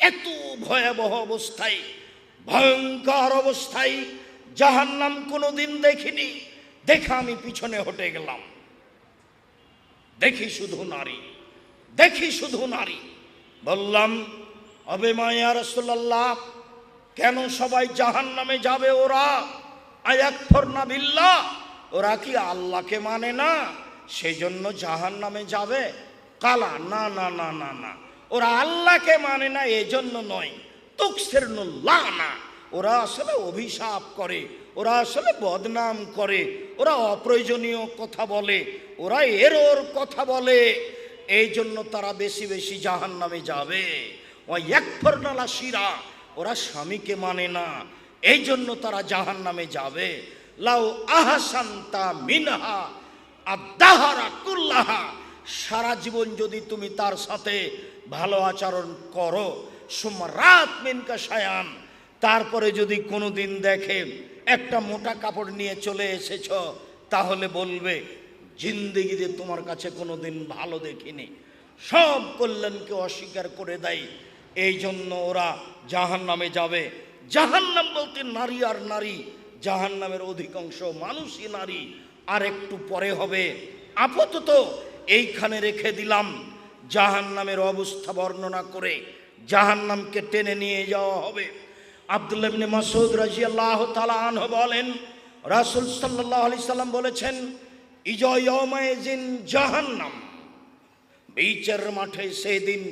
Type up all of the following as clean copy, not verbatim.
এত ভয়াবহ অবস্থায়, ভয়ঙ্কর অবস্থায় জাহান্নাম কোনোদিন দেখিনি। দেখে আমি পিছনে হটে গেলাম, দেখি শুধু নারী, দেখি শুধু নারী। বললাম, অবে মা ইয়া রাসূলুল্লাহ, কেন সবাই জাহান্নামে যাবে? ওরা আয়াকফুরনা বিল্লাহ, ওরা কি আল্লাহকে মানে না, সেই জন্য জাহান্নামে যাবে? কালা, না না না না না, ওরা আল্লাহকে মানে না এই জন্য নয়, তুকসিরুল্লাহ না, ওরা আসলে অভিশাপ করে, ওরা আসলে বদনাম করে, ওরা অপ্রয়োজনীয় কথা বলে, ওরা এরর কথা বলে, এই জন্য তারা বেশি বেশি জাহান্নামে যাবে। ওয়ায়াকফুরনাল আশিরা, ওরা স্বামীকে মানে না, এই জন্য তারা জাহান্নামে যাবে। লাউ আহসানতা মিনহা আদ-দাহরা কুল্লাহা, সারা জীবন যদি তুমি তার সাথে ভালো আচরণ করো, সুমরাত মিনকা শায়ান, তারপরে যদি কোনোদিন দেখে একটা মোটা কাপড় নিয়ে চলে এসেছ, তাহলে বলবে জিন্দেগিতে তোমার কাছে কোনোদিন ভালো দেখিনি। সব কল্যাণকে অস্বীকার করে দেয়, এই জন্য ওরা জাহান্নামে যাবে। জাহান্নাম বলতে নারী আর নারী, জাহান্নামের অধিকাংশ মানুষই নারী। আর একটু পরে হবে, আপাতত এইখানে রেখে দিলাম জাহান্নামের অবস্থা বর্ণনা করে জাহান্নামকে টেনে নিয়ে যাওয়া হবে। আব্দুল্লাহ ইবনে মাসউদ রাদিয়াল্লাহু তাআলা আনহু বলেন, রাসূল সাল্লাল্লাহু আলাইহি সাল্লাম বলেছেন, ইজা ইয়াউমাইজিন জাহান্নাম, বিচার মাঠে সেদিন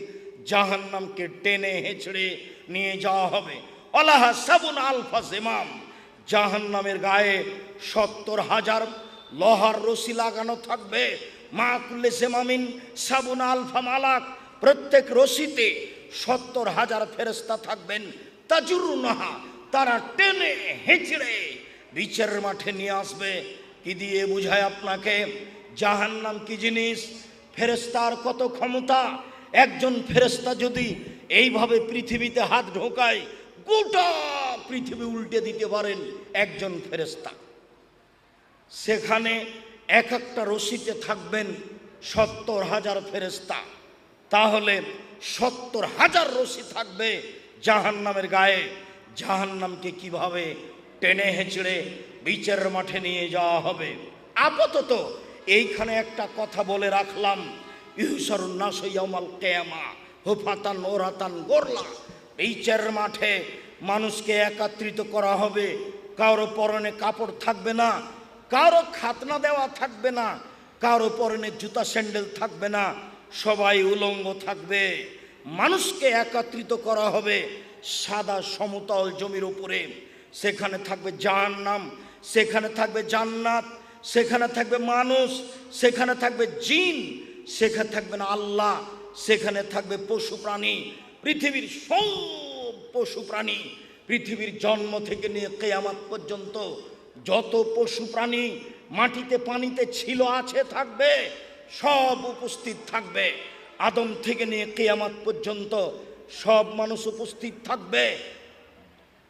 জাহান্নামকে টেনে হেঁচড়ে নিয়ে যাওয়া হবে। আলাহা সাবুন আলফা জিমাম, জাহান্নামের গায়ে ৭০,০০০ লোহার রশি লাগানো থাকবে। মা কুল্লি জিমামিন সাবুন আলফা মালাক, প্রত্যেক রশিতে ৭০,০০০ ফেরেশতা থাকবেন। তাজুরুনাহা, তারা টেনে হেঁচড়ে বিচারের মাঠে নিয়ে আসবে। কি দিয়ে বুঝায় আপনাকে জাহান্নাম কি জিনিস, ফেরেশতার কত ক্ষমতা। একজন ফেরেশতা যদি এইভাবে পৃথিবীতে হাত ঢোকায়, গোটা পৃথিবী উল্টে দিতে পারেন একজন ফেরেশতা। সেখানে এক একটা রশিতে থাকবেন ৭০,০০০ ফেরেশতা, তাহলে ৭০,০০০ রশি থাকবে জাহান্নামের গায়ে। জাহান্নামকে কিভাবে টেনে হেঁচড়ে বিচারের মাঠে নিয়ে যাওয়া হবে। আপাতত এইখানে একটা কথা বলে রাখলাম, ইহশারুন নাস ইয়াউমাল কিয়ামা হুফাতান ওরাতান গোরলা, বিচারের মাঠে মানুষকে একত্রিত করা হবে। কারো পরনে কাপড় থাকবে না, কারো খাতনা দেওয়া থাকবে না, কারো পরনে জুতা স্যান্ডেল থাকবে না, সবাই উলঙ্গ থাকবে। মানুষকে একত্রিত করা হবে সাদা সমতল জমির উপরে। সেখানে থাকবে জাহান্নাম, সেখানে থাকবে জান্নাত, সেখানে থাকবে মানুষ, সেখানে থাকবে জিন, সেখানে থাকবে না আল্লাহ, সেখানে থাকবে পশু প্রাণী। পৃথিবীর সব পশু প্রাণী, পৃথিবীর জন্ম থেকে নিয়ে কিয়ামত পর্যন্ত যত পশু প্রাণী মাটিতে পানিতে ছিল, আছে, থাকবে, সব উপস্থিত থাকবে। আদম থেকে নিয়ে কিয়ামত পর্যন্ত সব মানুষ উপস্থিত থাকবে।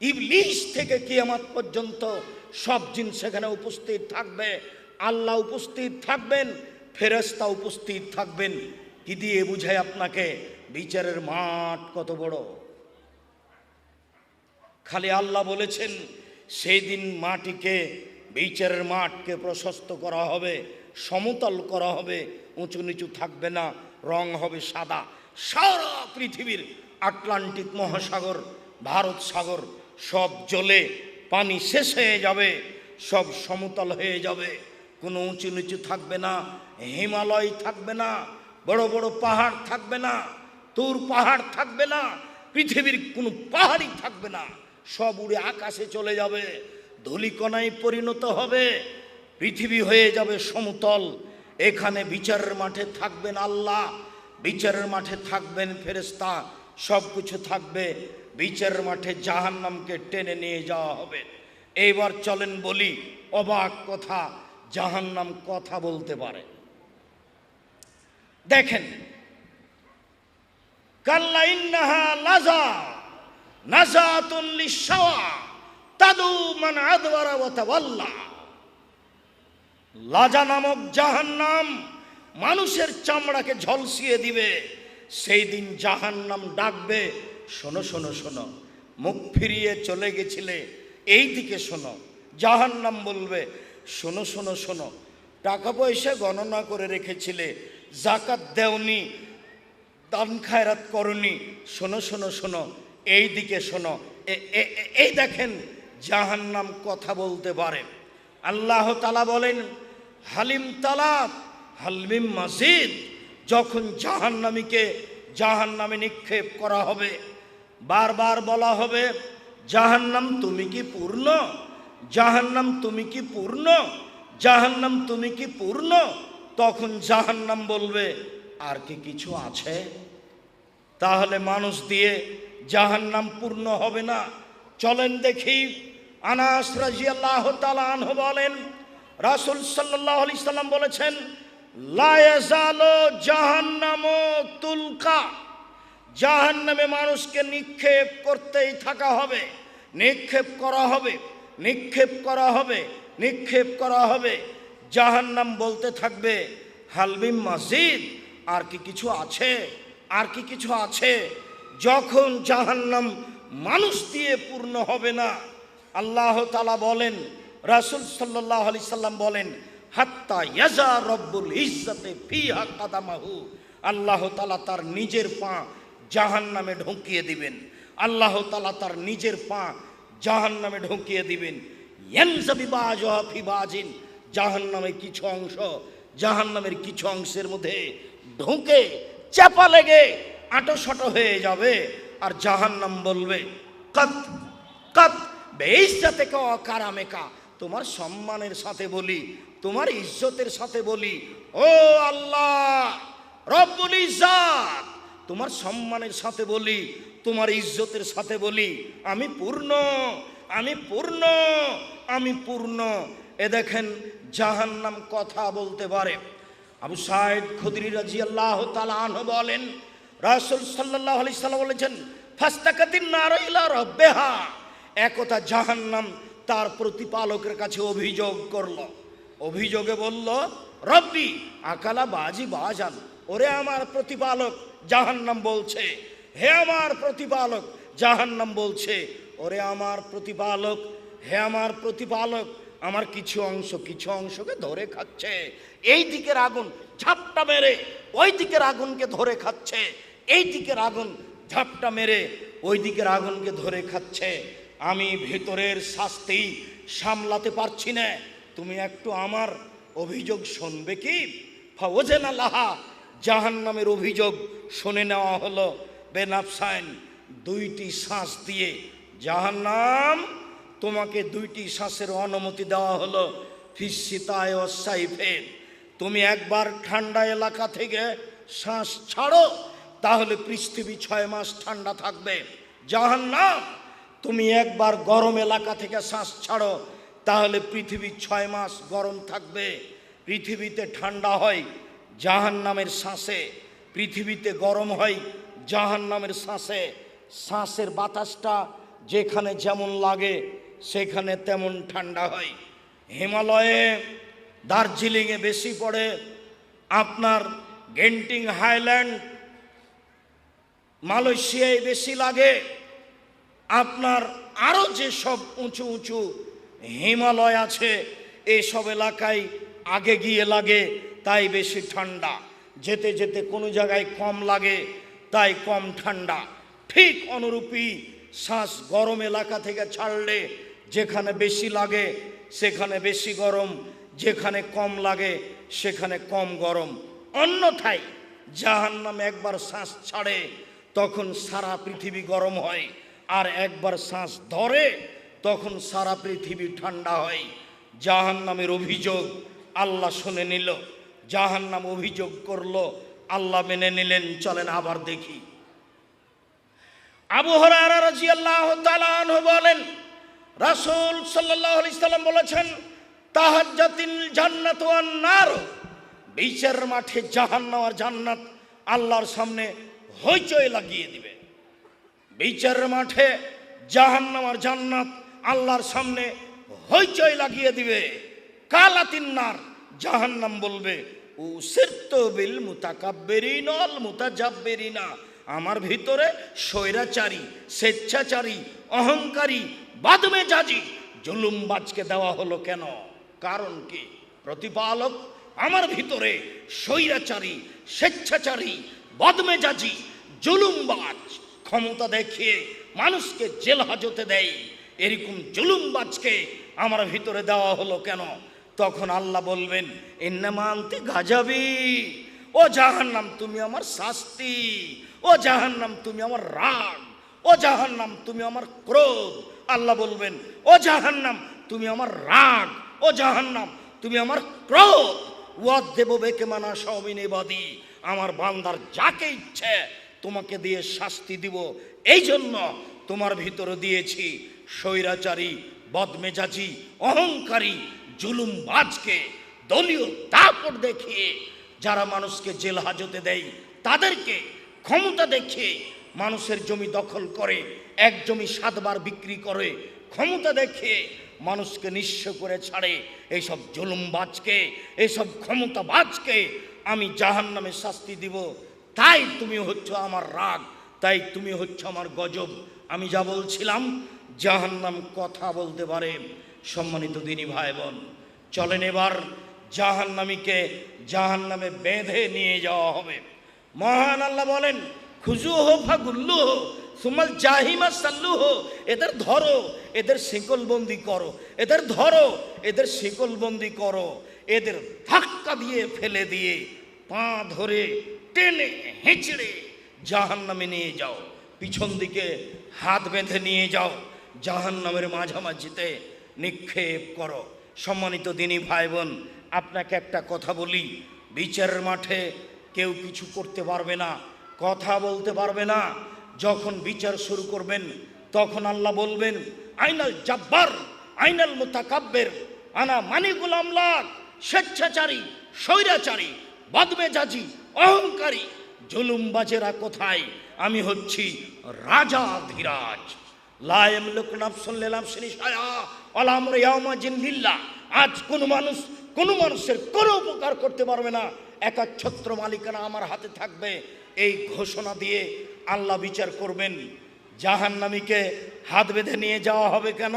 ইবলিস থেকে কিয়ামত পর্যন্ত সব জিন সেখানে উপস্থিত থাকবে। আল্লাহ উপস্থিত থাকবেন, ফেরেশতা উপস্থিত থাকবেন। কি দিয়ে বুঝায় আপনাকে বিচারের মাঠ কত বড়। খালি আল্লাহ বলেছেন সেই দিন মাটিকে, বিচারের মাঠকে প্রশস্ত করা হবে, সমতল করা হবে, উঁচু নিচু থাকবে না, রং হবে সাদা। সারা পৃথিবীর আটলান্টিক মহাসাগর, ভারত সাগর সব জলে পানি শেষ হয়ে যাবে, সব সমতল হয়ে যাবে, কোনো উঁচু নিচু থাকবে না, হিমালয় থাকবে না, বড় বড় পাহাড় থাকবে না, তুর পাহাড় থাকবে না, পৃথিবীর কোনো পাহাড়ই থাকবে না, সব উড়ে আকাশে চলে যাবে, ধূলিকণায় পরিণত হবে, পৃথিবী হয়ে যাবে সমতল। এখানে বিচারের মাঠে থাকবেন আল্লাহ, বিচারের মাঠে থাকবেন ফেরেশতা, সব কিছু থাকবে। বিচারের মাঠে জাহান্নামকে টেনে নিয়ে যাওয়া হবে। এইবার চলেন বলি অবাক কথা, জাহান্নাম কথা বলতে পারে। দেখেন, কাল্লা ইন্নাহা লাযা নাযাতুন লিশ-শাওয়া তাদু মান আদওয়ারা ওয়া তাওয়াল্লা। লাজা নামক জাহান্নাম মানুষের চামড়াকে ঝলসিয়ে দিবে। সেই দিন জাহান্নাম ডাকবে, শোনো শোনো শোনো, মুখ ফিরিয়ে চলে গেছিলে, এই দিকে শোনো। জাহান্নাম বলবে, শোনো শোনো শোনো, টাকা পয়সা গণনা করে রেখেছিলে, জাকাত দেওনি, দান খায়রাত করনি, শোনো শোনো শোনো, এই দিকে শোনো। এই দেখেন জাহান্নাম কথা বলতে পারে। আল্লাহ তাআলা বলেন, হালিম তালাক হালমিম মাজিদ। যখন জাহান্নামীকে জাহান্নামে নিক্ষেপ করা হবে, বারবার বলা হবে, জাহান্নাম তুমি কি পূর্ণ, জাহান্নাম তুমি কি পূর্ণ, জাহান্নাম তুমি কি পূর্ণ। তখন জাহান্নাম বলবে, আর কি কিছু আছে? তাহলে মানুষ দিয়ে জাহান্নাম পূর্ণ হবে না। চলেন দেখি, আনাস রাদিয়াল্লাহু তাআলা আনহু বলেন, রাসূল সাল্লাল্লাহু আলাইহি সাল্লাম বলেছেন, লা ইয়াজালু জাহান্নামু তুলকা। জাহান্নামে মানুষকে নিক্ষেপ করতেই থাকা হবে, নিক্ষেপ করা হবে, নিক্ষেপ করা হবে, নিক্ষেপ করা হবে। জাহান্নাম বলতে থাকবে, হালমিম মাজিদ, আর কি কিছু আছে, আর কি কিছু আছে। যখন জাহান্নাম মানুষ দিয়ে পূর্ণ হবে না, আল্লাহ তাআলা বলেন, রাসূল সাল্লাল্লাহু আলাইহি সাল্লাম বলেন, হাত্তা ইয়াজা রব্বুল ইজ্জাতে ফিহা কাদামাহু। আল্লাহ তাআলা তার নিজের পা জাহান্নামে ঢুকিয়ে দিবেন, আল্লাহ তাআলা তার নিজের পা জাহান্নামে ঢুকিয়ে দিবেন। ইয়ানজাবি বাজুহা ফি বাজিন, জাহান্নামের কিছু অংশ জাহান্নামের কিছু অংশের মধ্যে ঢুকে চাপা লেগে আঁটোসাঁটো হয়ে যাবে। আর জাহান্নাম বলবে, কাত কাত বেইজ্জতিকা ওয়া কারামিকা, তোমার সম্মানের সাথে বলি, তোমার ইজ্জতের সাথে বলি, ও আল্লাহ রব্বুল ইজ্জাত, তোমার সম্মানের সাথে বলি, তোমার ইজ্জতের সাথে বলি, আমি পূর্ণ, আমি পূর্ণ, আমি পূর্ণ। এ দেখেন জাহান্নাম কথা বলতে পারে। আবু সাঈদ খুদরি রাদিয়াল্লাহু তাআলা আনহু বলেন, রাসূল সাল্লাল্লাহু আলাইহি সাল্লাম বলেছেন, ফাস্তাকাতিন নার ইলা রাব্বিহা। একথা জাহান্নাম তার প্রতিপালকের কাছে অভিযোগ করল। অভিযোগে বলল, রব্বি আকালা বাজি বাজান, ওরে আমার প্রতিপালক, জাহান্নাম বলছে, হে আমার প্রতিপালক, জাহান্নাম বলছে, ওরে আমার প্রতিপালক, হে আমার প্রতিপালক, আমার কিছু অংশকে ধরে খাচ্ছে। এই দিকের আগুন ঝাপটা মেরে ওই দিকের আগুনকে ধরে খাচ্ছে, এই দিকের আগুন ঝাপটা মেরে ওই দিকের আগুনকে ধরে খাচ্ছে। আমি ভেতরের শাস্তি সামলাতে পারছি না, তুমি একটু আমার অভিযোগ শুনবে কি? ফাওয়াজানা লাহা, জাহান্নামের অভিযোগ শুনে নেওয়া হলো। বেনাফসাইন, দুইটি শ্বাস দিয়ে, জাহান্নাম তোমাকে দুইটি শ্বাসের অনুমতি দেওয়া হলো। ফিসিতায় ও সাইফে, তুমি একবার ঠান্ডা এলাকা থেকে শ্বাস ছাড়ো, তাহলে পৃথিবী 6 মাস ঠান্ডা থাকবে। জাহান্নাম, তুমি একবার গরম এলাকা থেকে শ্বাস ছাড়ো, তাহলে পৃথিবী 6 মাস গরম থাকবে। পৃথিবীতে ঠান্ডা হয় জাহান্নামের শ্বাসে, পৃথিবীতে গরম হয় জাহান্নামের শ্বাসে। শ্বাসের বাতাসটা যেখানে যেমন লাগে সেখানে তেমন ঠান্ডা হয়। হিমালয়ে, দার্জিলিংয়ে বেশি পড়ে, আপনার গেন্টিং হাইল্যান্ড, মালয়েশিয়ায় বেশি লাগে, আপনার আরও যেসব উঁচু উঁচু হিমালয় আছে এসব এলাকায় আগে গিয়ে লাগে, তাই বেশি ঠান্ডা। যেতে যেতে কোনো জায়গায় কম লাগে, তাই কম ঠান্ডা। ঠিক অনুরূপী শ্বাস গরম এলাকা থেকে ছাড়লে যেখানে বেশি লাগে সেখানে বেশি গরম, যেখানে কম লাগে সেখানে কম গরম। অন্যথায় জাহান্নাম একবার শ্বাস ছাড়ে তখন সারা পৃথিবী গরম হয়, আর একবার শ্বাস ধরে তখন সারা পৃথিবী ঠান্ডা হয়। জাহান্নামের অভিযোগ আল্লাহ শুনে নিল, জাহান্নাম অভিযোগ করলো, আল্লাহ মেনে নিলেন। চলেন আবার দেখি। আবু হুরায়রা রাদিয়াল্লাহু তাআলা আনহু বলেন, রাসূল সাল্লাল্লাহু আলাইহি সাল্লাম বলেছেন, তাহাজ্জাতিল জান্নাতু ওয়ান নার, বিচার মাঠে জাহান্নাম আর জান্নাত আল্লাহর সামনে হইচই লাগিয়ে দিবে। বিচার মাঠে জাহান্নাম আর জান্নাত আল্লাহর সামনে হইচই লাগিয়ে দিবে। কালাতিন নার, জাহান্নাম বলবে, উসিরতু বিল মুতাকাব্বিরিনা ওয়াল মুতাজাব্বিরিনা, আমার ভিতরে স্বৈরাচারী, স্বেচ্ছাচারী, অহংকারী, বদমেজাজি, জুলুমবাজকে দেওয়া হলো কেন? কারণ কি? প্রতিপালক আমার ভিতরে স্বৈরাচারী, স্বেচ্ছাচারী, বদমেজাজি, জুলুমবাজ ক্ষমতা দেখিয়ে মানুষকে জেল হাজতে দেয়, এরকম জুলুমবাজকে আমার ভিতরে দেওয়া হলো কেন? তখন আল্লাহ বলবেন, ইন্নামা আনতি গাজাবি, ও জাহান্নাম তুমি আমার শাস্তি, ও জাহান্নাম তুমি আমার রাগ, ও জাহান্নাম তুমি আমার ক্রোধ। আল্লাহ বলবেন, ও জাহান্নাম তুমি আমার রাগ, ও জাহান্নাম তুমি আমার ক্রোধ। ওয়াদ দেব বেকে মানা সবিনেবাদী, আমার বান্দার যাকে ইচ্ছে তোমাকে দিয়ে শাস্তি দিব। এই জন্য তোমার ভিতরে দিয়েছি স্বৈরাচারী, বদমেজাজি, অহংকারী, জুলুমবাজকে। দলীয় দাপট দেখিয়ে যারা মানুষকে জেল হাজতে দেয়, তাদেরকে ক্ষমতা দেখিয়ে মানুষের জমি দখল করে, এক জমি 7 বার বিক্রি করে, ক্ষমতা দেখিয়ে মানুষকে নিঃস্ব করে ছাড়ে, এইসব জুলুমবাজকে, এইসব ক্ষমতাবাজকে আমি জাহান্নামে শাস্তি দিব। তাই তুমি হচ্ছ আমার রাগ, তাই তুমি হচ্ছ আমার গজব। আমি যা বলছিলাম, জাহান্নাম কথা বলতে পারে। সম্মানিত দিনী ভাই বোন, চলেন এবার জাহান্নামীকে জাহান্নামে বেঁধে নিয়ে যাওয়া হবে। মহান আল্লাহ বলেন, খুজুহ ফাগুল্লুহ সুমাল জাহিমা সাল্লুহ, এদের ধরো, এদের শিকলবন্দি করো, এদের ধরো, এদের শিকলবন্দি করো, এদের ধাক্কা দিয়ে ফেলে দিয়ে পা ধরে টেনে হেঁচড়ে জাহান্নামে নিয়ে যাও, পিছন দিকে হাত বেঁধে নিয়ে যাও, জাহান্নামের মাঝামাঝিতে নিক্ষেপ করো। সম্মানিত দিনী ভাই বোন, আপনাকে একটা কথা বলি, বিচারের মাঠে কেউ কিছু করতে পারবে না, কথা বলতে পারবে না। যখন বিচার শুরু করবেন, তখন আল্লাহ বলবেন, আইনাল জাব্বার, আইনাল মুতাকাব্বির, আনা মানিকুল আমলাক। স্বেচ্ছাচারী, স্বৈরাচারী, বদমেজাজি, অহংকারী, জুলুমবাজেরা কোথায়? আমি হচ্ছি রাজা ধীরাজ। লা ইয়ামলিকু নাফসুন লিনাফসিন শাইআ ওয়ালা আমরু ইয়াওমাইযিন লিল্লাহ। আজ কোনো মানুষের কোনো উপকার করতে পারবে না, একাচ্ছত্র মালিকানা আমার হাতে থাকবে। এই ঘোষণা দিয়ে আল্লাহ বিচার করবেন। জাহান্নামীকে হাত বেঁধে নিয়ে যাওয়া হবে কেন?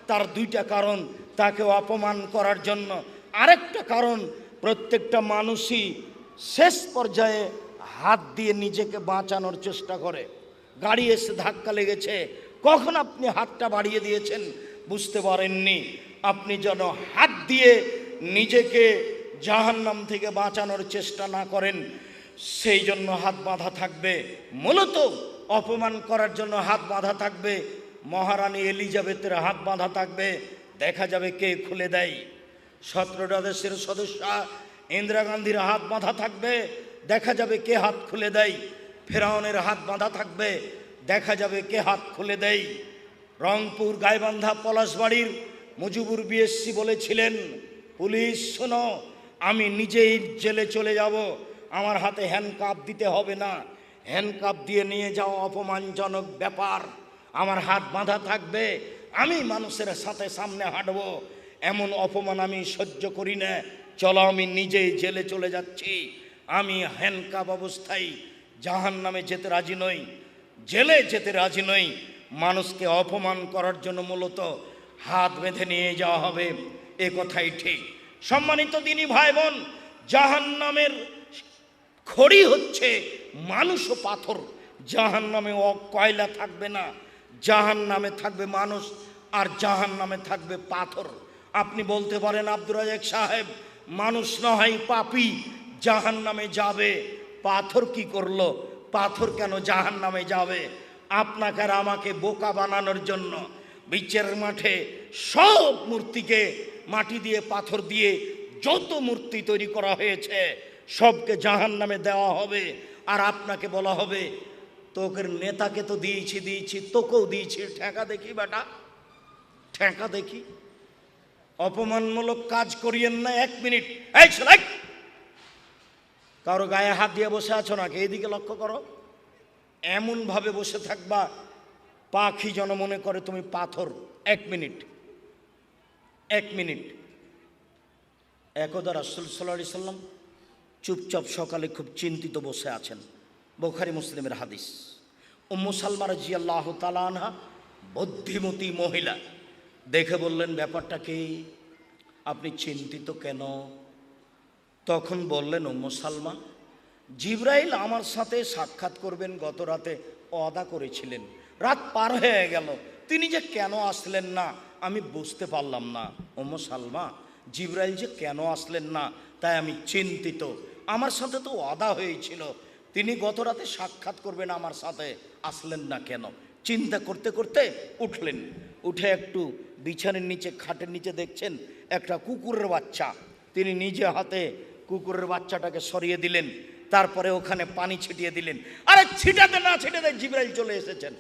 তার 2টা কারণ, তাকে অপমান করার জন্য। আরেকটা কারণ, প্রত্যেকটা মানুষই শেষ পর্যায়ে হাত দিয়ে নিজেকে বাঁচানোর চেষ্টা করে। গাড়ি এসে ধাক্কা লেগেছে, কখন আপনি হাতটা বাড়িয়ে দিয়েছেন বুঝতে পারেননি। আপনি যেন হাত দিয়ে নিজেকে জাহান্নাম থেকে বাঁচানোর চেষ্টা না করেন, সেই জন্য হাত বাঁধা থাকবে। মূলত অপমান করার জন্য হাত বাঁধা থাকবে। মহারানী এলিজাবেথের হাত বাঁধা থাকবে, দেখা যাবে কে খুলে দেয়। 17টা দেশের সদস্য ইন্দিরা গান্ধীর হাত বাঁধা থাকবে, দেখা যাবে কে হাত খুলে দেয়। ফেরাউনের হাত বাঁধা থাকবে, দেখা যাবে কে হাত খুলে দেয়। রংপুর গাইবান্ধা পলাশবাড়ির মুজিবুর বিএসসি বলেছিলেন, পুলিশ শোনো, আমি নিজেই জেলে চলে যাব, আমার হাতে হ্যান্ডকাপ দিতে হবে না। হ্যান্ডকাপ দিয়ে নিয়ে যাওয়া অপমানজনক ব্যাপার, আমার হাত বাঁধা থাকবে, আমি মানুষের সাথে সামনে হাঁটবো, এমন অপমান আমি সহ্য করি না। চলো, আমি নিজেই জেলে চলে যাচ্ছি। আমি হ্যান্ডকাপ অবস্থায় জাহান্নামে যেতে রাজি নই, জেলে যেতে রাজি নই। মানুষকে অপমান করার জন্য মূলত হাত বেঁধে নিয়ে যাওয়া হবে, এ কথাই ঠিক। সম্মানিত দিনী ভাই বোন, জাহান্নামের খড়ি হচ্ছে মানুষ ও পাথর। জাহান্নামে কয়লা থাকবে না, জাহান্নামে থাকবে মানুষ, আর জাহান্নামে থাকবে পাথর। আপনি বলতে পারেন, আব্দুর রাজ্জাক সাহেব, মানুষ নয় পাপী, জাহান্নামে যাবে, পাথর কি করলো? পাথর কেন জাহান্নামে যাবে? আপনাকে আর আমাকে বোকা বানানোর জন্য বিচারের মাঠে সব মূর্তিকে মাটি দিয়ে, পাথর দিয়ে যত মূর্তি তৈরি করা হয়েছে সবকে জাহান্নামে দেওয়া হবে। আর আপনাকে বলা হবে, তোকে নেতাকে তো দিয়েছি, তোকেও দিয়েছি, ঠেকা দেখি বেটা, ঠেকা দেখি। অপমানমূলক কাজ করিয়েন না। 1 মিনিট, এই ছেলে, কারো গায়ে হাত দিয়ে বসে আছো নাকি? এইদিকে লক্ষ্য করো। এমনভাবে বসে থাকবা পাখি যেন মনে করে তুমি পাথর। 1 মিনিট, 1 মিনিট। একদা রাসূল সাল্লাল্লাহু আলাইহি সাল্লাম চুপচাপ সকালে খুব চিন্তিত বসে আছেন। বুখারী মুসলিমের হাদিস। উম্মু সালমা রাদিয়াল্লাহু তাআলা আনহা বুদ্ধিমতী মহিলা, দেখে বললেন, ব্যাপারটা কি, আপনি চিন্তিত কেন? তখন বললেন উম্মু সালমা, জিবরাইল আমার সাথে সাক্ষাৎ করবেন গত রাতে ওয়াদা করেছিলেন, রাত পার হয়ে গেল, তিনি যে কেন আসলেন না আমি বুঝতে পারলাম না। উম্মু সালমা, জিবরাইল যে কেন আসলেন না তাই আমি চিন্তিত। আমার সাথে তো ওয়াদা হয়েছিল, তিনি গত রাতে সাক্ষাৎ করবেন, আমার সাথে আসলেন না কেন? চিন্তা করতে করতে উঠলেন, উঠে একটু বিছানের নিচে, খাটের নিচে দেখছেন একটা কুকুরের বাচ্চা। তিনি নিজে হাতে কুকুরের বাচ্চাটাকে সরিয়ে দিলেন, তারপরে ওখানে পানি ছিটিয়ে দিলেন। আরে ছিটাতে না ছিটাতে জিবরাইল চলে এসেছেন।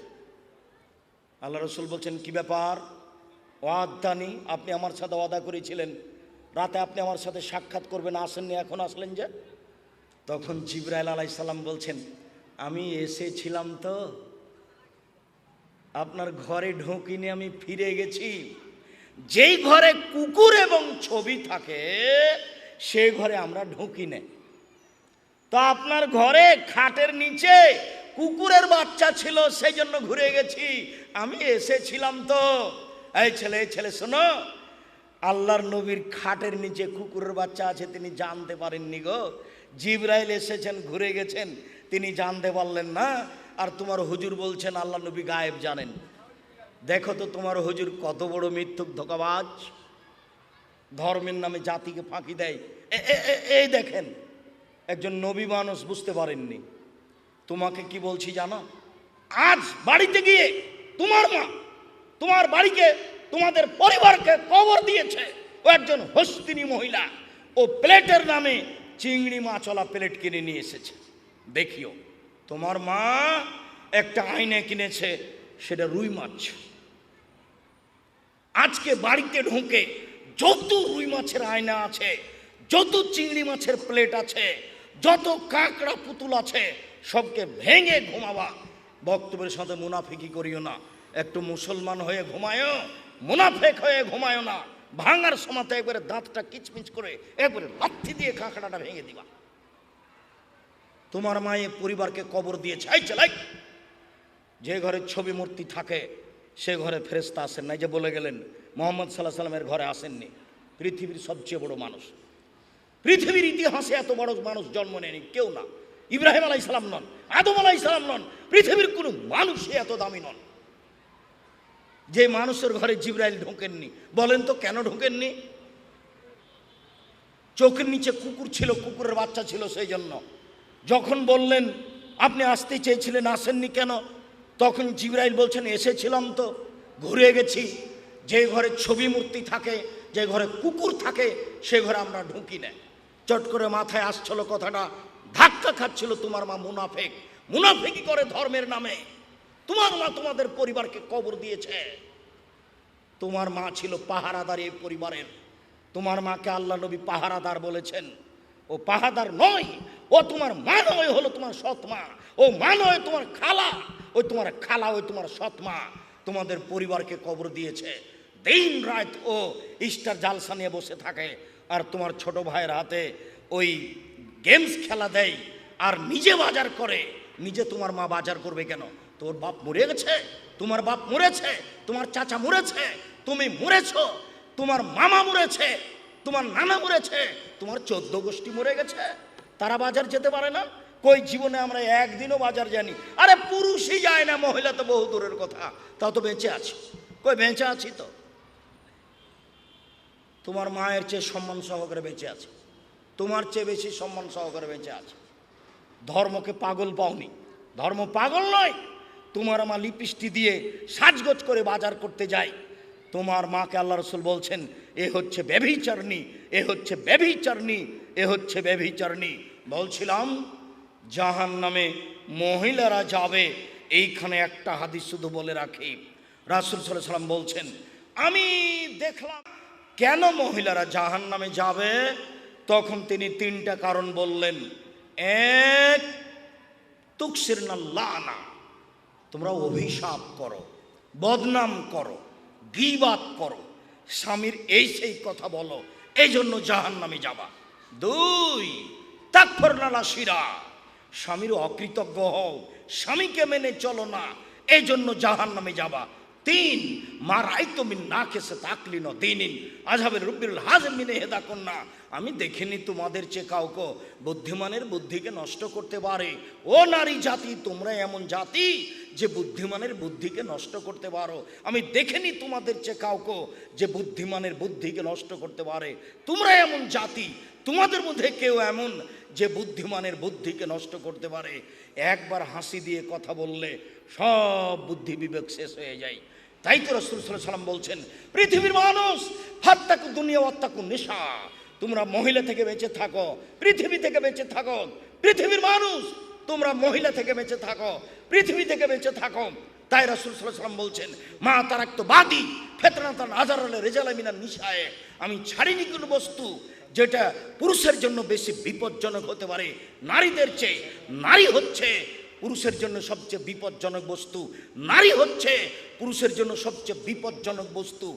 আল্লাহ রসুল বলছেন, কি ব্যাপার? ওয়াদানি, আপনি আমার সাথে ওয়াদা করেছিলেন রাতে আপনি আমার সাথে সাক্ষাৎ করবেন, আসেননি, এখন আসলেন যে? তখন জিবরাইল আলাইহিস সালাম বলছেন, আমি এসেছিলাম তো, আপনার ঘরে ঢুকিনি, আমি ফিরে গেছি। যেই ঘরে কুকুর এবং ছবি থাকে সেই ঘরে আমরা ঢুকি না। তো আপনার ঘরে খাটের নিচে কুকুরের বাচ্চা ছিল, সেই জন্য ঘুরে গেছি, আমি এসেছিলাম তো। এই ছেলে শোনো, আল্লাহর নবীর খাটের নিচে কুকুরের বাচ্চা আছে তিনি জানতে পারেননি গো। জিবরাইল এসেছেন, ঘুরে গেছেন, তিনি জানতে পারলেন না। আর তোমার হুজুর বলছেন আল্লাহ নবী গায়েব জানেন। দেখো তো তোমার হুজুর কত বড় মিথ্যুক, ধোঁকাবাজ, ধর্মের নামে জাতিকে ফাঁকি দেয়। এই দেখেন, একজন নবী মানুষ বুঝতে পারেননি। তোমাকে কি বলছি জানো? আজ বাড়িতে গিয়ে তোমার মা তোমার বাড়িকে, তোমাদের পরিবারকে কবর দিয়েছে। ও একজন হস্তিনী মহিলা, ও প্লেটের নামে চিংড়ি মাছওয়ালা প্লেট কিনে নিয়ে এসেছে। দেখিও, তোমার মা একটা আয়না কিনেছে, সেটা রুই মাছ। আজকে বাড়িতে ঢুকে যত রুই মাছের আয়না আছে, যত চিংড়ি মাছের প্লেট আছে, যত কাঁকড়া পুতুল আছে, সবকে ভেঙে ঘুমাবা। বক্তব্যের সাথে মুনাফিকি করিও না। একটু মুসলমান হয়ে ঘুমায়ও, মুনাফেক হয়ে ঘুমায়ও না। ভাঙার সময় একবারে দাঁতটা কিচমিচ করে একবারে লাথি দিয়ে কাঁকড়াটা ভেঙে দিবা। তোমার মায়ে পরিবারকে কবর দিয়েছে। এই চালাই, যে ঘরে ছবি মূর্তি থাকে সে ঘরে ফেরেশতা আসেন না। যে বলে গেলেন মুহাম্মদ সাল্লাল্লাহু আলাইহি সাল্লামের ঘরে আসেননি। পৃথিবীর সবচেয়ে বড় মানুষ, পৃথিবীর ইতিহাসে এত বড় মানুষ জন্ম নেয়নি কেউ না। ইব্রাহিম আলাইহিস সালাম নন, আদম আলাইহিস সালাম নন, পৃথিবীর কোনো মানুষই এত দামি নন। যে মানুষের ঘরে জিবরাইল ঢোকেননি, বলেন তো কেন ঢোকেননি? চোখের নিচে কুকুর ছিল, কুকুরের বাচ্চা ছিল, সেই জন্য। যখন বললেন আপনি আসতে চেয়েছিলেন, আসেননি কেন? তখন জিবরাইল বলছেন, এসেছিলাম তো, ঘুরে গেছি। যে ঘরে ছবি মূর্তি থাকে, যে ঘরে কুকুর থাকে, সে ঘরে আমরা ঢুকি না। চট করে মাথায় আসছিল কথাটা, ধাক্কা খাচ্ছিল। তোমার মা মুনাফেক, মুনাফেকি করে ধর্মের নামে। তোমার মা তোমাদের পরিবারকে কবর দিয়েছে। তোমার মা ছিল পাহারাদার এই পরিবারের। তোমার মাকে আল্লাহ নবী পাহারাদার বলেছেন। ও পাহারাদার নয়, ও তোমার মা নয়, হলো তোমার সৎ মা। ও মা নয়, তোমার খালা। ওই তোমার খালা, ওই তোমার সৎ মা তোমাদের পরিবারকে কবর দিয়েছে। দিন রাত ও স্টার জালসা নিয়ে বসে থাকে, আর তোমার ছোট ভাইয়ের হাতে ওই গেমস খেলা দেয়, আর নিজে বাজার করে। নিজে তোমার মা বাজার করবে কেন? তোর বাপ মরে গেছে, তোমার বাপ মরেছে, তোমার চাচা মরেছে, তুমি মরেছ, তোমার মামা মরেছে, তোমার নানা মরেছে, তোমার 14 গোষ্ঠী মরে গেছে, তারা বাজার যেতে পারে না। কই জীবনে আমরা একদিনও বাজার জানি? আরে পুরুষই যায় না, মহিলা তো বহু দূরের কথা। তা তো বেঁচে আছি, কই বেঁচে আছি তো। তোমার মায়ের চেয়ে সম্মান সহকারে বেঁচে আছে, তোমার চেয়ে বেশি সম্মান সহকারে বেঁচে আছে। ধর্মকে পাগল পাওনি, ধর্ম পাগল নয়। তোমার মা লিপস্টিক দিয়ে সাজগোজ করে বাজার করতে যায়। তোমার মাকে আল্লাহ রসুল বলছেন, এ হচ্ছে ব্যভিচারিণী, এ হচ্ছে ব্যভিচারিণী, এ হচ্ছে ব্যভিচারিণী। বলছিলাম জাহান্নামে মহিলারা যাবে। এইখানে একটা হাদিস শুধু বলে রাখি, রাসূল সাল্লাল্লাহু আলাইহি ওয়াসাল্লাম বলছেন, আমি দেখলাম কেন মহিলারা জাহান্নামে যাবে। তখন তিনি 3টা কারণ বললেন। এক, তুকসিরনা লানা, তোমরা অভিশাপ করো, বদনাম করো, গীবাত করো, স্বামীর এই সেই কথা বলো, এই জন্য জাহান্নামে যাবা। 2, তাকফুরনা লাশিরা, স্বামীর অকৃতজ্ঞ হও, স্বামীকে মেনে চলো না, এই জন্য জাহান্নামে যাবা। 3 মা রাইতো মিন নাকিসে তাকলিন দিনিন আযহাবের রব্বিল হাজম মিনে হেদা কন্যা, আমি দেখিনি তোমাদের চেয়ে কাউকে বুদ্ধিমানের বুদ্ধিকে নষ্ট করতে পারে। ও নারী জাতি, তোমরা এমন জাতি যে বুদ্ধিমানের বুদ্ধিকে নষ্ট করতে পারো। আমি দেখিনি তোমাদের চেয়ে কাউকে যে বুদ্ধিমানের বুদ্ধিকে নষ্ট করতে পারে। তোমরা এমন জাতি, তোমাদের মধ্যে কেউ এমন যে বুদ্ধিমানের বুদ্ধিকে নষ্ট করতে পারে। একবার হাসি দিয়ে কথা বললে সব বুদ্ধি বিবেক শেষ হয়ে যায়। তাই তো রাসূল সাল্লাল্লাহু আলাইহি ওয়াসাল্লাম বলছেন, পৃথিবীর মানুষ হাত্তাকু দুনিয়া ওয়াত্তাকু নিসা, তোমরা মহিলা থেকে বেঁচে থাকো, পৃথিবী থেকে বেঁচে থাকো। পৃথিবীর মানুষ, তোমরা মহিলা থেকে বেঁচে থাকো, পৃথিবী থেকে বেঁচে থাকো। তাই রাসূল সাল্লাল্লাহু আলাইহি ওয়াসাল্লাম বলছেন, মা তারাকতু বাদি ফিতনাতান আযারাল রিজালা মিনান নিসায়ে, আমি ছাড়িনি কোনো বস্তু যেটা পুরুষের জন্য বেশি বিপজ্জনক হতে পারে নারীদের চেয়ে। নারী হচ্ছে পুরুষের জন্য সবচেয়ে বিপজ্জনক বস্তু, নারী হচ্ছে পুরুষের জন্য সবচেয়ে বিপজ্জনক বস্তু,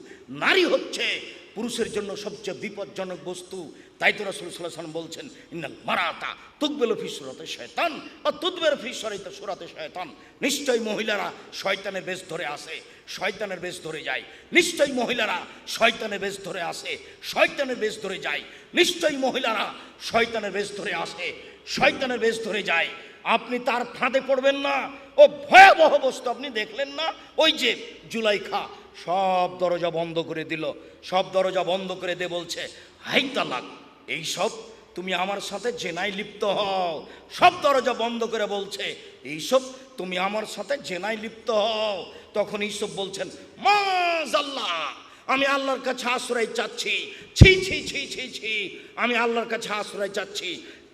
নারী হচ্ছে পুরুষের জন্য সবচেয়ে বিপজ্জনক বস্তু। তাই তো রাসূল সাল্লাল্লাহু আলাইহি ওয়াসাল্লাম বলছেন, ইন্নাল মারাতা তুকবিলু ফি সূরাতি শায়তান ওয়া তুদবিরু ফি সূরাতি শায়তান, নিশ্চয়ই মহিলারা শয়তানের বেশ ধরে আসে, শয়তানের বেশ ধরে যায়। নিশ্চয়ই মহিলারা শয়তানের বেশ ধরে আসে, শয়তানের বেশ ধরে যায়। নিশ্চয়ই মহিলারা শয়তানের বেশ ধরে আসে, শয়তানের বেশ ধরে যায়। আপনি তার ফাঁদে পড়বেন না। ও ভয়াবহ বস্তু, আপনি দেখলেন না ওই যে জুলাইখা সব দরজা বন্ধ করে দিল, সব দরজা বন্ধ করে দিয়ে বলছে, হাই তালাক, এইসব তুমি আমার সাথে জেনায় লিপ্ত হও। সব দরজা বন্ধ করে বলছে, এইসব তুমি আমার সাথে জেনায় লিপ্ত হও। তখন এইসব বলছেন, মাযাল্লাহ, আমি আল্লাহর কাছে আশ্রয় চাচ্ছি, ছি ছি ছি ছি ছি, আমি আল্লাহর কাছে আশ্রয় চাচ্ছি।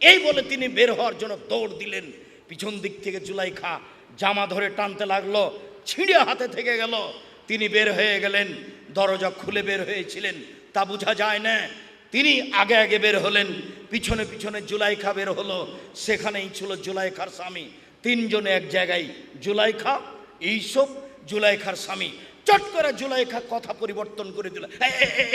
এই বলে তিনি বের হওয়ার জন্য দৌড় দিলেন। পিছন দিক থেকে জুলাইখা জামা ধরে টানতে লাগলো, ছিঁড়ে হাতে থেকে গেল। তিনি বের হয়ে গেলেন, দরজা খুলে বের হয়েছিলেন তা বোঝা যায় না। তিনি আগে আগে বের হলেন, পিছনে পিছনে জুলাইখা বের হলো। সেখানেই ছিল জুলাইখার স্বামী। 3 জনে এক জায়গায়, জুলাইখা, এইসব, জুলাইখার স্বামী। চট করে জুলাইখা কথা পরিবর্তন করে দিল,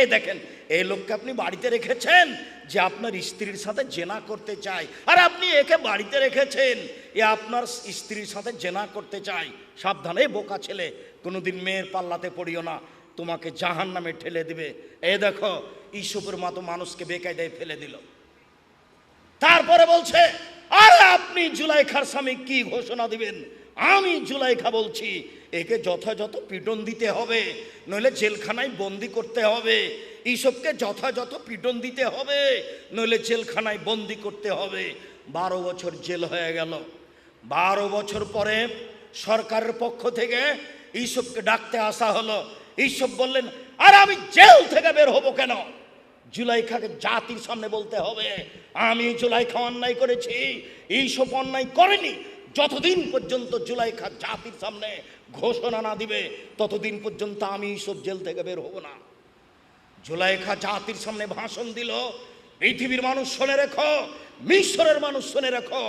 এ দেখেন, এই লোককে আপনি বাড়িতে রেখেছেন যে আপনার স্ত্রীর সাথে জেনা করতে চায়, আর আপনি একে বাড়িতে রেখেছেন এ আপনার স্ত্রীর সাথে জেনা করতে চায়। সাবধানে বোকা ছেলে, কোনোদিন মেয়ের পাল্লাতে পড়িও না, তোমাকে জাহান্নামে ঠেলে দিবে। এ দেখো, ইসুফের মতো মানুষকে বেকায়দায় ফেলে দিল। তারপরে বলছে, আরে আপনি জুলাইখার স্বামী কি ঘোষণা দিবেন? আমি জুলাইখা বলছি, একে যথাযথ পিটন দিতে হবে, নইলে জেলখানায় বন্দি করতে হবে। এইসবকে যথাযথ পিটন দিতে হবে, নইলে জেলখানায় বন্দি করতে হবে। 12 বছর জেল হয়ে গেল। 12 বছর পরে সরকারের পক্ষ থেকে এইসবকে ডাকতে আসা হলো। এইসব বললেন, আর আমি জেল থেকে বের হব কেন? জুলাইখাকে জাতির সামনে বলতে হবে, আমি জুলাইখা অন্যায় করেছি, এইসব অন্যায় করেনি। যতদিন পর্যন্ত জুলাইখা জাতির সামনে ঘোষণা না দিবে, ততদিন পর্যন্ত আমি এইসব জেল থেকে বের হব না। জুলাইখা জাতির সামনে ভাষণ দিল, পৃথিবীর মানুষ শুনে রেখো, মিশরের মানুষ শুনে রেখো,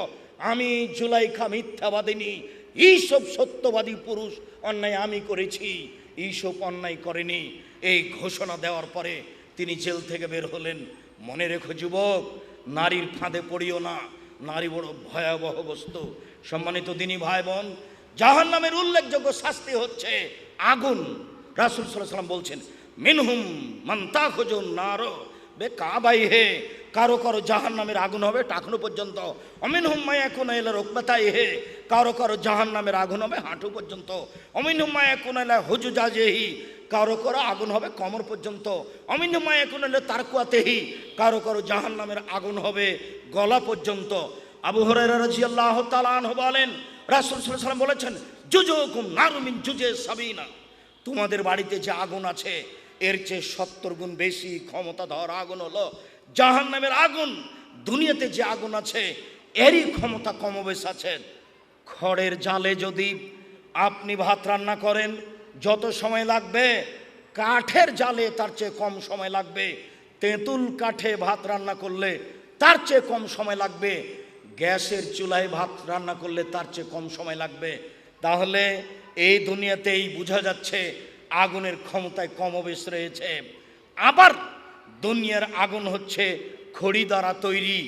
আমি জুলাইখা মিথ্যাবাদিনী, এইসব সত্যবাদী পুরুষ, অন্যায় আমি করেছি, এইসব অন্যায় করেনি। এই ঘোষণা দেওয়ার পরে তিনি জেল থেকে বের হলেন। মনে রেখো যুবক, নারীর ফাঁদে পড়িও না, নারী বড় ভয়াবহ বস্তু। সম্মানিত দিনী ভাই বোন, জাহান্নামের উল্লেখযোগ্য শাস্তি হচ্ছে আগুন। রাসূল সাল্লাল্লাহু আলাইহি ওয়াসাল্লাম বলছেন, মিনহুম মান তাখুজুন নার বিকাবাইহি, কারো কারো জাহান্নামের আগুন হবে টাকনু পর্যন্ত। অমিনহুম মা ইয়াকুনু ইলা রুকবাতাইহি, কারো কারো জাহান্নামের আগুন হবে হাঁটু পর্যন্ত। অমিনহুম মা ইয়াকুনু ইলা হুজুজাজিহি, কারো কারো আগুন হবে কোমর পর্যন্ত। অমিনহুম মা ইয়াকুনু ইলা তারকুয়াতিহি, কারো কারো জাহান্নামের আগুন হবে গলা পর্যন্ত। আবু হুরায়রা রাদিয়াল্লাহু তাআলা আনহু বলেন, রাসূল সাল্লাল্লাহু আলাইহি ওয়াসাল্লাম বলেছেন, জুজুকুম নারু মিন জুজে সাবিনা, তোমাদের বাড়িতে যে আগুন আছে এর চেয়ে 70 গুণ বেশি ক্ষমতাধর আগুন হলো জাহান্নামের আগুন। দুনিয়াতে যে আগুন আছে এরই ক্ষমতা কমবেশ আছে। খড়ের জালে যদি আপনি ভাত রান্না করেন যত সময় লাগবে, কাঠের জালে তার চেয়ে কম সময় লাগবে। তেঁতুল কাঠে ভাত রান্না করলে তার চেয়ে কম সময় লাগবে। গ্যাসের চুলায় ভাত রান্না করলে তার চেয়ে কম সময় লাগবে। তাহলে এই দুনিয়াতেই বোঝা যাচ্ছে আগুনের ক্ষমতায় কমবেশ রয়েছে। আবার দুনিয়ার আগুন হচ্ছে খড়ি দ্বারা তৈরি,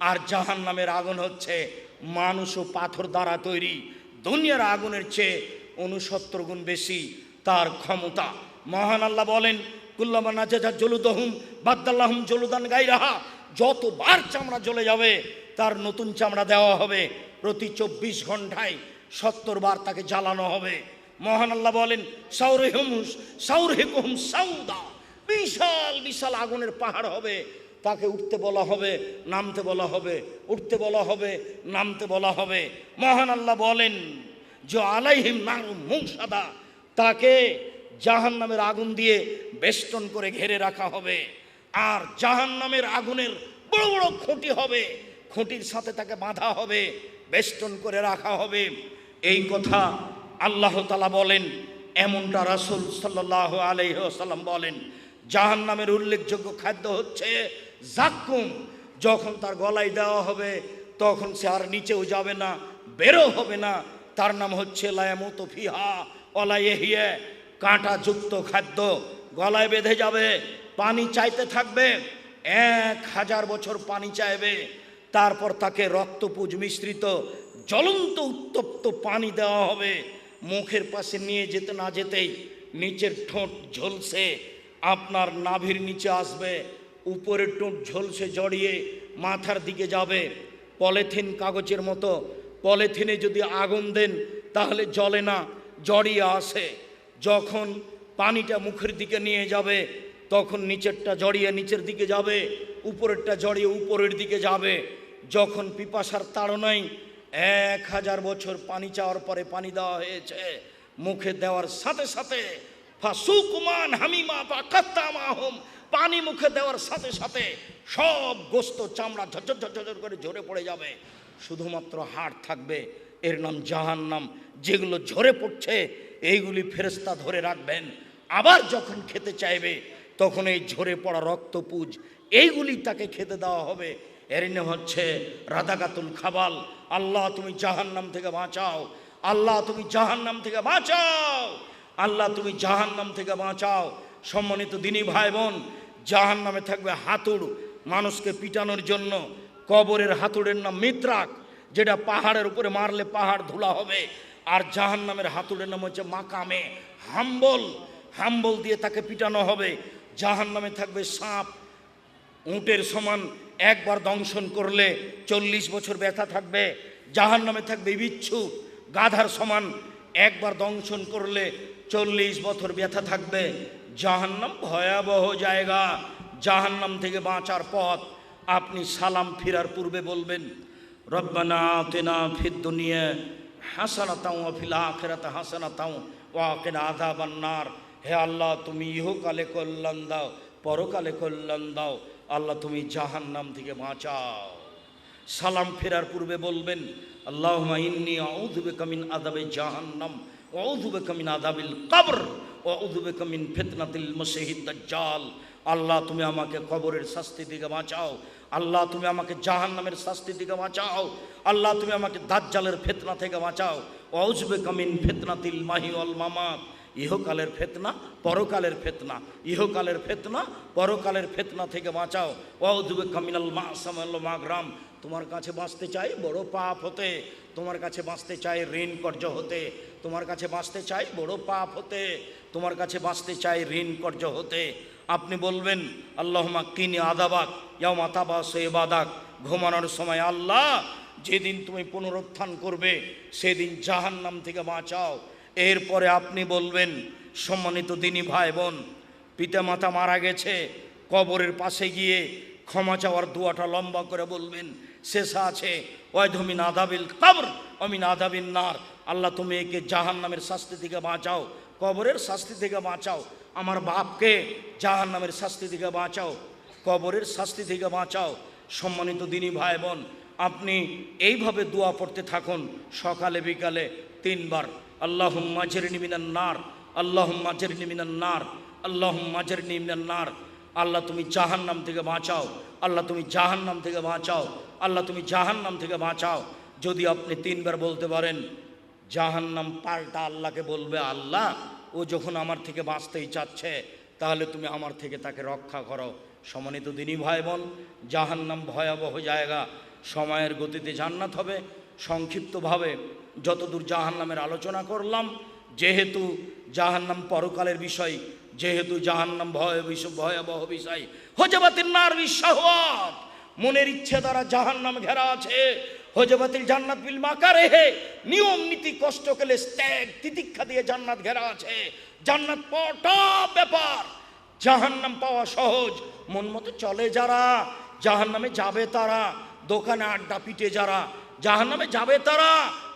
আর জাহান্নামের আগুন হচ্ছে মানুষ ও পাথর দ্বারা তৈরি। দুনিয়ার আগুনের চেয়ে 69 গুণ বেশি তার ক্ষমতা। মহান আল্লাহ বলেন, কুল্লামা নাজাজা জলুদহুম বাদদাল্লাহুম জলুদান গায়রাহা, যতবার চামড়া জ্বলে যাবে তার নতুন চামড়া দেওয়া হবে। প্রতি 24 ঘন্টায় 70 বার তাকে জ্বালানো হবে। মহান আল্লাহ বলেন, সাউরহিকুম সাউদা, বিশাল বিশাল আগুনের পাহাড় হবে, তাকে উঠতে বলা হবে, নামতে বলা হবে, উঠতে বলা হবে, নামতে বলা হবে। মহান আল্লাহ বলেন, যে আলাইহিম নারুম মুসাদা, তাকে জাহান্নামের আগুন দিয়ে বেষ্টন করে ঘিরে রাখা হবে। আর জাহান্নামের আগুনের বড় বড় খুঁটি হবে, খুঁটির সাথে তাকে বাঁধা হবে, বেষ্টন করে রাখা হবে। এই কথা আল্লাহ তাআলা বলেন। এমনটা রাসূল সাল্লাল্লাহু আলাইহি ওয়াসাল্লাম বলেন। জাহান্নামের উল্লেখযোগ্য খাদ্য হচ্ছে জাক্কুম। যখন তার গলায় দেওয়া হবে তখন সে আর নিচেও যাবে না, বেরো হবে না। তার নাম হচ্ছে লায়ামুতু ফিহা ওয়ালা ইয়াহইয়া, কাঁটাযুক্ত খাদ্য। গলায় বেঁধে যাবে, পানি চাইতে থাকবে, 1000 বছর পানি চাইবে। তারপর তাকে রক্তপুঞ্জ মিশ্রিত জ্বলন্ত উত্তপ্ত পানি দেওয়া হবে। মুখের পাশে নিয়ে যেতে না যেতেই নিচের ঠোঁট ঝলসে আপনার নাভির নিচে আসবে, উপরের ঠোঁট ঝলসে জড়িয়ে মাথার দিকে যাবে। পলিথিন কাগজের মতো, পলিথিনে যদি আগুন দেন তাহলে জ্বলে না, জড়িয়ে আসে। যখন পানিটা মুখের দিকে নিয়ে যাবে তখন নিচেরটা জড়িয়ে নিচের দিকে যাবে, উপরেরটা জড়িয়ে উপরের দিকে যাবে। যখন পিপাসার তাড়নায় 1000 বছর পানি চাওয়ার পরে পানি দেওয়া হয়েছে, মুখে দেওয়ার সাথে সাথে ফাসুকুমান হামিমা পাকাত্তামাহুম, পানি মুখে দেওয়ার সাথে সাথে সব গোস্ত চামড়া ঝরঝর ঝরঝর করে ঝরে পড়ে যাবে, শুধুমাত্র হাড় থাকবে। এর নাম জাহান্নাম। যেগুলো ঝরে পড়ছে এইগুলি ফেরেশতা ধরে রাখবেন। আবার যখন খেতে চাইবে তখন এই ঝরে পড়া রক্তপুঞ্জ এইগুলি তাকে খেতে দেওয়া হবে। এর নাম হচ্ছে রাদাকাতুল খাবাল। আল্লাহ তুমি জাহান্নাম থেকে বাঁচাও, আল্লাহ তুমি জাহান্নাম থেকে বাঁচাও, আল্লাহ তুমি জাহান্নাম থেকে বাঁচাও। সম্মানিত দিনী ভাই বোন, জাহান্নামে থাকবে হাতুড়, মানুষকে পিটানোর জন্য। কবরের হাতুড়ের নাম মিত্রাক, যেটা পাহাড়ের উপরে মারলে পাহাড় ধুলা হবে। আর জাহান্নামের হাতুড়ের নাম হচ্ছে মাকামে হাম্বল, হাম্বল দিয়ে তাকে পিটানো হবে। জাহান্নামে থাকবে সাপ, উটের সমান একবার দংশন করলে 40 বছর ব্যথা থাকবে। জাহান্নামে থাকবে বিচ্ছু, গাধার সমান একবার দংশন করলে 40 বছর ব্যথা থাকবে। জাহান্নাম ভয়াবহ জায়গা। জাহান্নাম থেকে বাঁচার পথ আপনি সালাম ফিরার পূর্বে বলবেন, রব্বানা আতিনা ফিদ দুনিয়া হাসানাতাও ওয়া ফিল আখিরাতি হাসানাতাও ওয়া কিনা আযাবান নার। হে আল্লাহ, তুমি ইহকালে কল্যাণ দাও, পরকালে কল্যাণ দাও। আল্লাহ তুমি জাহান্নাম থেকে বাঁচাও। সালাম ফেরার পূর্বে বলবেন, আল্লাহুম্মা ইন্নী আউযু বিকা মিন আযাবি জাহান্নাম ওয়া আউযু বিকা মিন আযাবিল কবর ওয়া আউযু বিকা মিন ফিতনাতিল মাসীহিদ দাজ্জাল। আল্লাহ তুমি আমাকে কবরের শাস্তি থেকে বাঁচাও, আল্লাহ তুমি আমাকে জাহান্নামের শাস্তি থেকে বাঁচাও, আল্লাহ তুমি আমাকে দাজ্জালের ফিতনা থেকে বাঁচাও। ওয়া আউযু বিকা মিন ফিতনাতিল মাহি ওয়াল মামাত, ইহকালের ফিতনা পরকালের ফিতনা, ইহকালের ফিতনা পরকালের ফিতনা থেকে বাঁচাও। ওয়া আউযু বিকা মিনাল মা'সাম ওয়াল মাগরাম, তোমার কাছে বাঁচতে চাই বড় পাপ হতে, তোমার কাছে বাঁচতে চাই ঋণ কর্য হতে, তোমার কাছে বাঁচতে চাই বড় পাপ হতে, তোমার কাছে বাঁচতে চাই ঋণ কর্য হতে। আপনি বলবেন, আল্লাহুম্মা কিনি আযাবাক ইয়াওমা তাবাসু ইবাদাক, ঘুমানোর সময় আল্লাহ যেদিন তুমি পুনরুত্থান করবে সেদিন জাহান্নাম থেকে বাঁচাও। এরপরে আপনি বলবেন, সম্মানিত দিনী ভাই বোন, পিতামাতা মারা গেছে, কবরের পাশে গিয়ে ক্ষমা চাওয়ার দোয়াটা লম্বা করে বলবেন। শেষে আছে ওয়াইধমিন আযাবিল কবর অমিন আযাবিন নার, আল্লাহ তুমি একে জাহান্নামের শাস্তি থেকে বাঁচাও, কবরের শাস্তি থেকে বাঁচাও। আমার বাপকে জাহান্নামের শাস্তি থেকে বাঁচাও, কবরের শাস্তি থেকে বাঁচাও। সম্মানিত দিনী ভাই বোন, আপনি এইভাবে দোয়া পড়তে থাকুন সকালে বিকালে 3 বার। আল্লাহুম্মা আজরিনি মিনান নার, আল্লাহুম্মা আজরিনি মিনান নার, আল্লাহুম্মা আজরিনি মিনান নার। আল্লাহ তুমি জাহান্নাম থেকে বাঁচাও, আল্লাহ তুমি জাহান্নাম থেকে বাঁচাও, আল্লাহ তুমি জাহান্নাম থেকে বাঁচাও। যদি আপনি 3 বার বলতে পারেন, জাহান্নাম পাল্টা আল্লাহকে বলবে, আল্লাহ ও যখন আমার থেকে বাঁচতেই চাচ্ছে তাহলে তুমি আমার থেকে তাকে রক্ষা করো। সম্মানিত দিনী ভাই বোন, জাহান্নাম ভয়াবহ জায়গা। সময়ের গতিতে জান্নাত হবে, সংক্ষিপ্তভাবে যতদূর জাহান্নামের আলোচনা করলাম, যেহেতু জাহান্নাম পরকালের বিষয়, যেহেতু জাহান্নাম ভয়াবহ বিষয়, হজবাতিন নার বিশাহওয়াত, মনের ইচ্ছে দ্বারা জাহান্নাম ঘেরা আছে। হজবাতিল জান্নাত বিল মাকারেহে, নিয়ম নীতি কষ্ট কেলে ত্যাগ তিতিক্ষা দিয়ে জান্নাত ঘেরা আছে। জান্নাত পাওয়াটা ব্যাপার, জাহান্নাম পাওয়া সহজ। মন মতো চলে যারা জাহান্নামে যাবে তারা, দোকানে আড্ডা পিটে যারা জাহান্নামে যাবে তারা,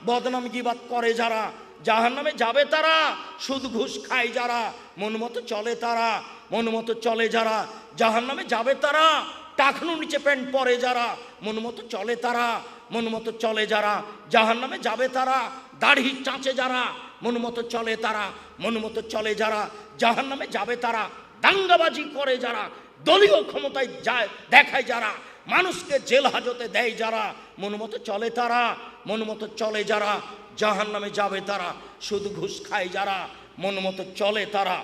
বদনাম গীবাত করে যারা জাহান্নামে যাবে তারা, সুদ ঘুষ খায় যারা, মন মতো চলে তারা, মন মতো চলে যারা জাহান্নামে যাবে তারা, টাকনু নিচে প্যান্ট পরে যারা, মন মতো চলে তারা, মন মতো চলে যারা জাহান্নামে যাবে তারা, দাড়ি চাঁচে যারা, মন মতো চলে তারা, মন মতো চলে যারা জাহান্নামে যাবে তারা, দাঙ্গাবাজি করে যারা, দলীয় ক্ষমতায় যায় দেখায় যারা, মানুষকে জেল হাজতে দেয় যারা, মন মতো চলে তারা, মন মতো চলে যারা জাহান্নামে যাবে তারা, শুধু ঘুষ খায় যারা, মন মতো চলে তারা,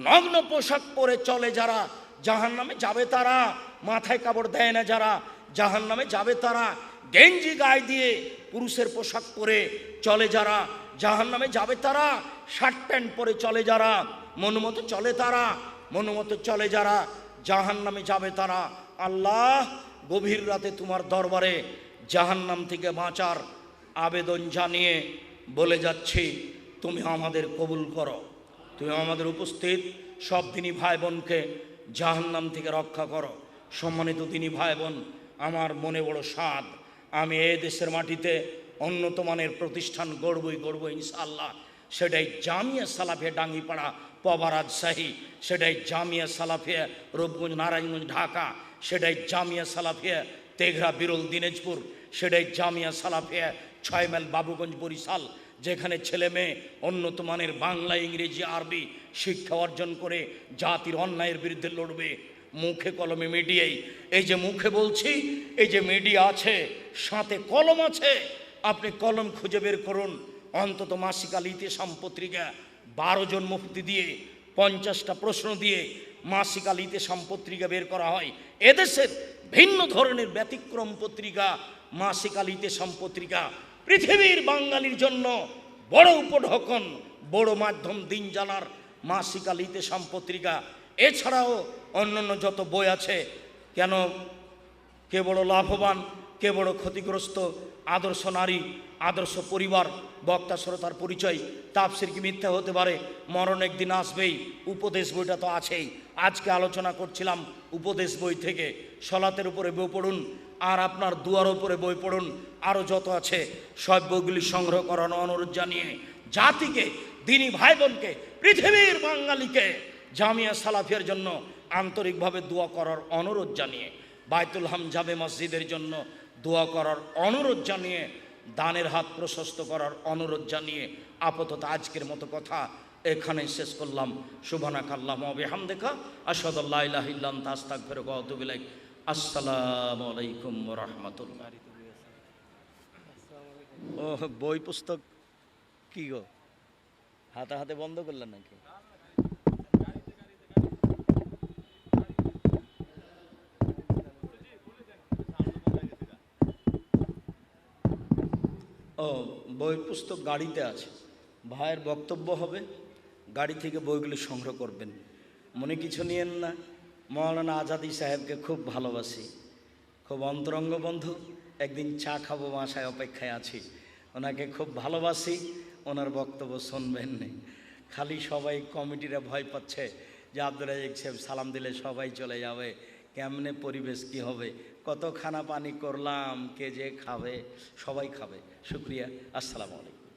নগ্ন পোশাক পরে চলে যারা জাহান্নামে যাবে তারা, মাথায় কাপড় দেয় না যারা জাহান্নামে যাবে তারা, গেঞ্জি গায়ে দিয়ে পুরুষের পোশাক পরে চলে যারা জাহান্নামে যাবে তারা, শার্ট প্যান্ট পরে চলে যারা, মন মতো চলে তারা, মন মতো চলে যারা জাহান্নামে যাবে তারা। আল্লাহ, গভীর রাতে তোমার দরবারে জাহান্নাম থেকে বাঁচার আবেদন জানিয়ে বলে যাচ্ছি, তুমি আমাদের কবুল করো, তুমি আমাদের উপস্থিত সব দিনী ভাই বোনকে জাহান্নাম থেকে রক্ষা করো। সম্মানিত দিনী ভাই বোন, আমার মনে বড় স্বাদ, আমি এই দেশের মাটিতে উন্নত মানের প্রতিষ্ঠান গড়বই ইনশাআল্লাহ। সেটাই জামিয়া সালাফিয়া ডাঙ্গিপাড়া পবা রাজশাহী, সেটাই জামিয়া সালাফিয়া রূপগঞ্জ নারায়ণগঞ্জ ঢাকা, সেটাই জামিয়া সালাফিয়া তেঘরা বিরল দিনাজপুর, সেটাই জামিয়া সালাফিয়া 6 মাইল বাবুগঞ্জ বরিশাল, যেখানে ছেলে মেয়ে উন্নত মানের বাংলা ইংরেজি আরবি শিক্ষা অর্জন করে জাতির অন্যায়ের বিরুদ্ধে লড়বে। মুখে কলমে মিডিয়াই, এই যে মুখে বলছি, এই যে মিডিয়া আছে, সাথে কলম আছে, আপনি কলম খুঁজে বের করুন। অন্তত মাসিক আল ইতিসাম পত্রিকা 12 জন মুফতি দিয়ে 50টা প্রশ্ন দিয়ে মাসিক আল ইতিসাম পত্রিকা বের করা হয়। এদেশের ভিন্ন ধরনের ব্যতিক্রম পত্রিকা মাসিক আল ইতিসাম পত্রিকা পৃথিবীর বাঙালির জন্য বড় উপঢকন, বড় মাধ্যম দিন জানার মাসিক আল ইতিসাম পত্রিকা। এছাড়াও অন্যান্য যত বই আছে, কেন কে বড় লাভবান, কে বড় ক্ষতিগ্রস্ত, আদর্শ নারী, আদর্শ পরিবার, বক্তা শ্রোতার পরিচয়, তাফসির কি মিথ্যা হতে পারে, মরণ একদিন আসবেই, উপদেশ বইটা তো আছেই। আজকে আলোচনা করছিলাম উপদেশ বই থেকে, সলাতের উপরে বই পড়ুন, আর আপনার দুয়ার উপরে বই পড়ুন, আরও যত আছে সব বইগুলি সংগ্রহ করার অনুরোধ জানিয়ে জাতিকে, দিনী ভাই বোনকে, পৃথিবীর বাঙালিকে জামিয়া সালাফিয়ার জন্য আন্তরিকভাবে দোয়া করার অনুরোধ জানিয়ে, বাইতুল হাম জামে মসজিদের জন্য দোয়া করার অনুরোধ জানিয়ে, দানের হাত প্রশস্ত করার অনুরোধ জানিয়ে আপাতত আজকের মতো কথা এখানে শেষ করলাম। সুবহানাকাল্লাহুম্মা ওয়া বিহামদিকা আশহাদু আল্লা ইলাহা ইল্লা আনতা আস্তাগফিরুকা ওয়া আতুবু ইলাইক। আসসালামু আলাইকুম ওয়া রাহমাতুল্লাহ। ও বই পুস্তক কি গো, হাতে হাতে বন্ধ করলেন নাকি? ও, বই পুস্তক গাড়িতে আছে, ভাইয়ের বক্তব্য হবে, গাড়ি থেকে বইগুলি সংগ্রহ করবেন। মনে কিছু নিয়েন না, মৌলানা আজাদি সাহেবকে খুব ভালোবাসি, খুব অন্তরঙ্গ বন্ধু, একদিন চা খাবো বাসায় অপেক্ষায় আছি, ওনাকে খুব ভালোবাসি, ওনার বক্তব্য শুনবেন। খালি সবাই কমিটিরা ভয় পাচ্ছে যে আব্দুর রাজ্জাক সাহেব সালাম দিলে সবাই চলে যাবে, কেমনে পরিবেশ কি হবে, কত খানা পানি করলাম, কে যে খাবে, সবাই খাবে। শুক্রিয়া, আসসালামু আলাইকুম।